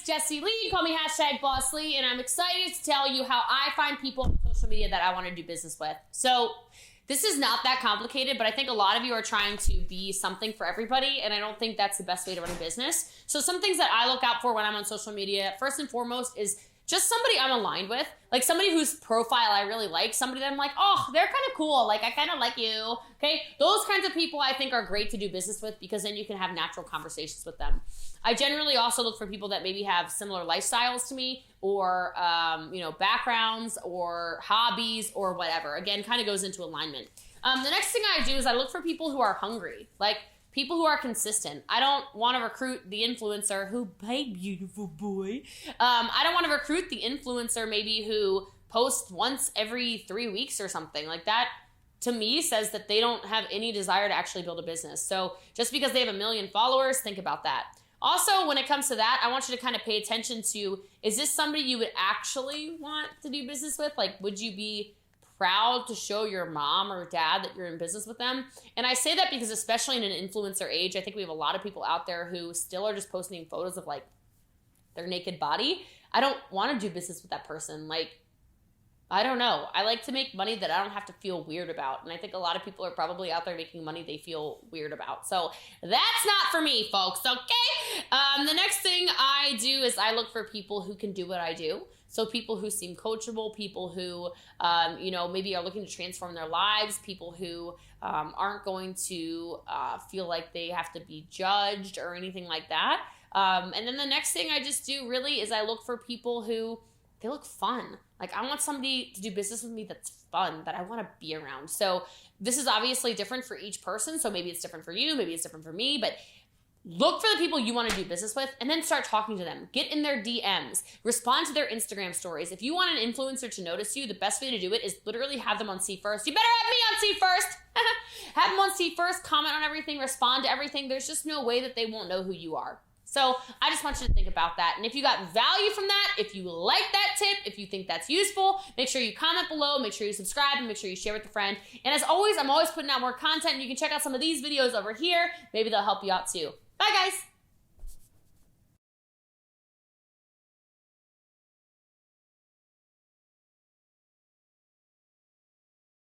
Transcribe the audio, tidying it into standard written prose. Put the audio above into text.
Jessie Lee. Call me #BOSSLEE, and I'm excited to tell you how I find people on social media that I want to do business with. So this is not that complicated, but I think a lot of you are trying to be something for everybody, and I don't think that's the best way to run a business. So some things that I look out for when I'm on social media, first and foremost, is just somebody I'm aligned with, like somebody whose profile I really like, somebody that I'm like, oh, they're kind of cool, like I kind of like you, okay? Those kinds of people I think are great to do business with because then you can have natural conversations with them. I generally also look for people that maybe have similar lifestyles to me or, backgrounds or hobbies or whatever. Again, kind of goes into alignment. The next thing I do is I look for people who are hungry, like people who are consistent. I don't want to recruit the influencer who, hey, beautiful boy. I don't want to recruit the influencer maybe who posts once every 3 weeks or something like that. To me, says that they don't have any desire to actually build a business. So just because they have 1 million followers, think about that. Also, when it comes to that, I want you to kind of pay attention to, is this somebody you would actually want to do business with? Like, would you be proud to show your mom or dad that you're in business with them? And I say that because especially in an influencer age, I think we have a lot of people out there who still are just posting photos of like their naked body. I don't want to do business with that person. Like, I don't know. I like to make money that I don't have to feel weird about. And I think a lot of people are probably out there making money they feel weird about. So that's not for me, folks, okay? The next thing I do is I look for people who can do what I do. So people who seem coachable, people who, maybe are looking to transform their lives, people who aren't going to feel like they have to be judged or anything like that. And then the next thing I just do really is I look for people who, they look fun. Like I want somebody to do business with me that's fun, that I want to be around. So this is obviously different for each person. So maybe it's different for you, maybe it's different for me, but look for the people you want to do business with and then start talking to them. Get in their DMs, respond to their Instagram stories. If you want an influencer to notice you, the best way to do it is literally have them on See First. You better have me on See First. Have them on See First, comment on everything, respond to everything. There's just no way that they won't know who you are. So I just want you to think about that. And if you got value from that, if you like that tip, if you think that's useful, make sure you comment below, make sure you subscribe, and make sure you share with a friend. And as always, I'm always putting out more content. You can check out some of these videos over here. Maybe they'll help you out too. Bye, guys.